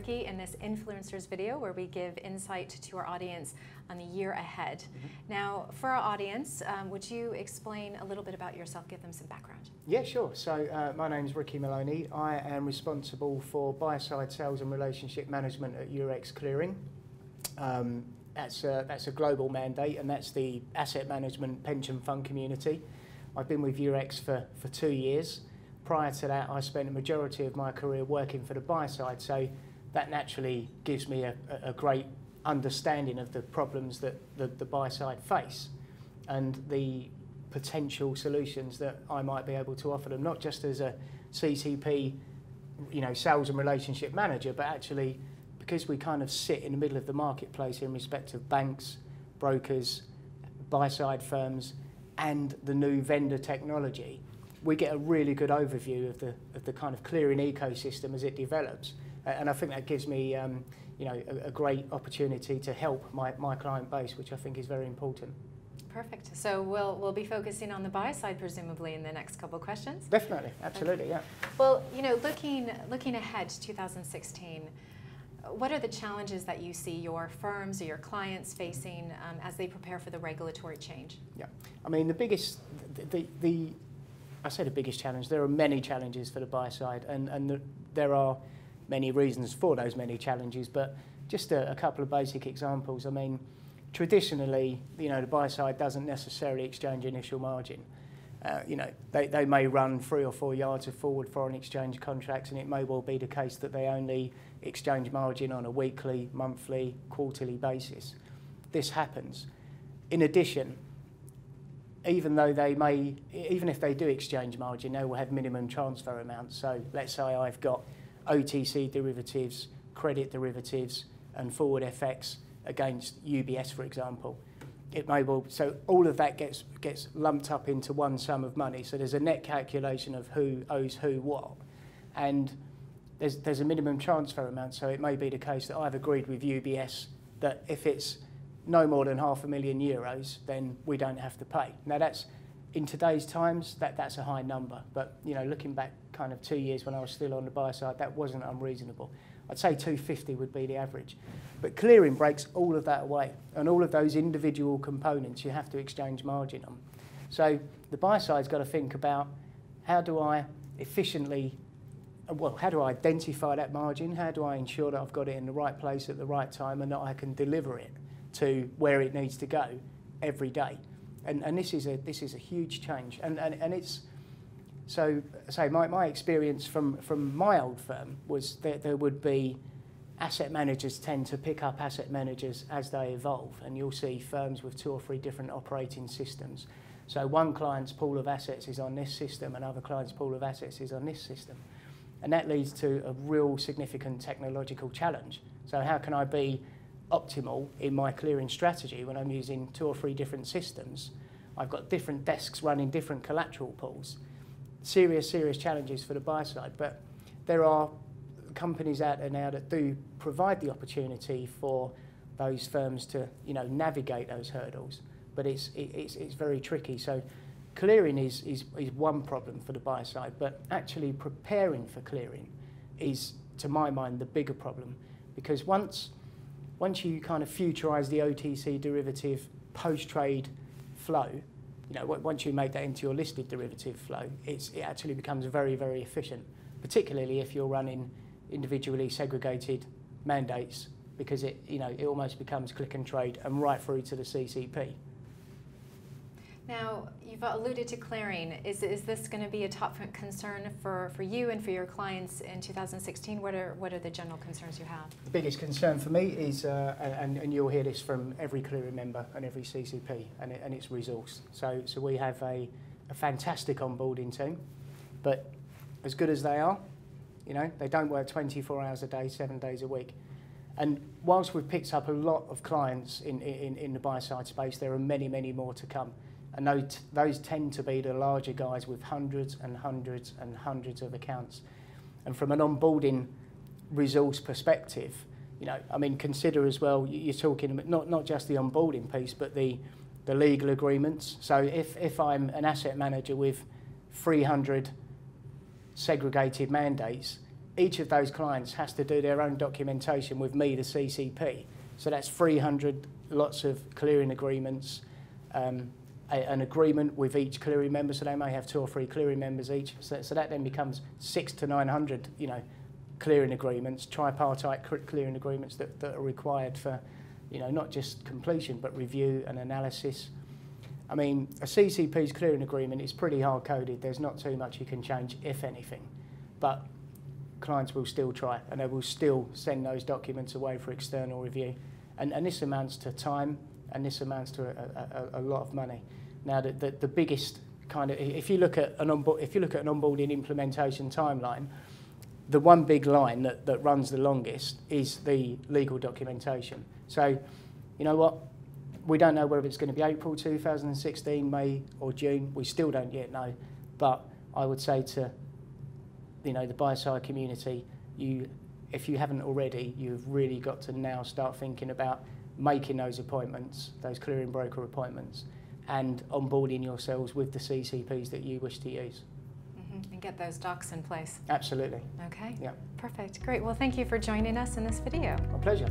Ricky in this influencers video where we give insight to our audience on the year ahead. Now, for our audience, would you explain a little bit about yourself, give them some background? Yeah, sure. So my name's Ricky Maloney. I am responsible for buy-side sales and relationship management at Eurex Clearing. That's a global mandate, and that's the asset management pension fund community. I've been with Eurex for 2 years. Prior to that, I spent a majority of my career working for the buy side, so that naturally gives me a great understanding of the problems that the buy side face and the potential solutions that I might be able to offer them, not just as a CCP, sales and relationship manager, but actually because we kind of sit in the middle of the marketplace in respect of banks, brokers, buy side firms, and the new vendor technology. We get a really good overview of the kind of clearing ecosystem as it develops, and I think that gives me a great opportunity to help my client base, which I think is very important. Perfect. So we'll be focusing on the buy side presumably in the next couple of questions. Definitely, absolutely, yeah. Well, looking ahead to 2016. What are the challenges that you see your firms or your clients facing as they prepare for the regulatory change? Yeah, I mean the biggest, I say the biggest challenge. There are many challenges for the buy side, and there are many reasons for those many challenges. But just a couple of basic examples. I mean, traditionally, the buy side doesn't necessarily exchange initial margin. They may run 3 or 4 yards of forward foreign exchange contracts, and it may well be the case that they only exchange margin on a weekly, monthly, quarterly basis. This happens. In addition, even if they do exchange margin, they will have minimum transfer amounts. So let's say I've got OTC derivatives, credit derivatives, and forward FX against UBS, for example. So all of that gets lumped up into one sum of money. So there's a net calculation of who owes who what, and there's a minimum transfer amount. So it may be the case that I've agreed with UBS that if it's no more than €500,000, then we don't have to pay. Now that's, in today's times, that's a high number. But looking back kind of 2 years when I was still on the buy side, that wasn't unreasonable. I'd say 250 would be the average. But clearing breaks all of that away, and all of those individual components you have to exchange margin on. So the buy side's got to think about how do I identify that margin? How do I ensure that I've got it in the right place at the right time and that I can deliver it to where it needs to go every day? And this is a huge change. And it's so my experience from my old firm was that there would be asset managers tend to pick up asset managers as they evolve, and you'll see firms with 2 or 3 different operating systems. So one client's pool of assets is on this system, another client's pool of assets is on this system. And that leads to a real significant technological challenge. So how can I be optimal in my clearing strategy when I'm using 2 or 3 different systems? I've got different desks running different collateral pools. Serious challenges for the buy side. But there are companies out there now that do provide the opportunity for those firms to navigate those hurdles. But it's very tricky. So clearing is one problem for the buy side, but actually preparing for clearing is, to my mind, the bigger problem, because once you kind of futurize the OTC derivative post-trade flow, once you make that into your listed derivative flow, it actually becomes very, very efficient, particularly if you're running individually segregated mandates, because it almost becomes click and trade and right through to the CCP. Now, you've alluded to clearing. Is this going to be a top concern for you and for your clients in 2016? What are the general concerns you have? The biggest concern for me is, and you'll hear this from every clearing member and every CCP, and it's resource. So we have a fantastic onboarding team, but as good as they are, they don't work 24 hours a day, 7 days a week. And whilst we've picked up a lot of clients in the buy side space, there are many, many more to come. And those tend to be the larger guys with hundreds and hundreds and hundreds of accounts. And from an onboarding resource perspective, consider as well, you're talking not just the onboarding piece, but the legal agreements. So if I'm an asset manager with 300 segregated mandates, each of those clients has to do their own documentation with me, the CCP. So that's 300 lots of clearing agreements, an agreement with each clearing member, so they may have 2 or 3 clearing members each. So that then becomes 600 to 900, you know, clearing agreements, tripartite clearing agreements that are required for, you know, not just completion but review and analysis. I mean, a CCP's clearing agreement is pretty hard-coded. There's not too much you can change, if anything. But clients will still try, and they will still send those documents away for external review. And this amounts to time, and this amounts to a lot of money. Now, the biggest kind of, if you look at an onboarding implementation timeline, the one big line that runs the longest is the legal documentation. So, you know what? We don't know whether it's going to be April 2016, May or June. We still don't yet know. But I would say to, you know, the buy-side community, if you haven't already, you've really got to now start thinking about making those appointments, those clearing broker appointments, and onboarding yourselves with the CCPs that you wish to use. And get those docs in place. Absolutely. Okay. Yeah. Perfect. Great. Well, thank you for joining us in this video. My pleasure.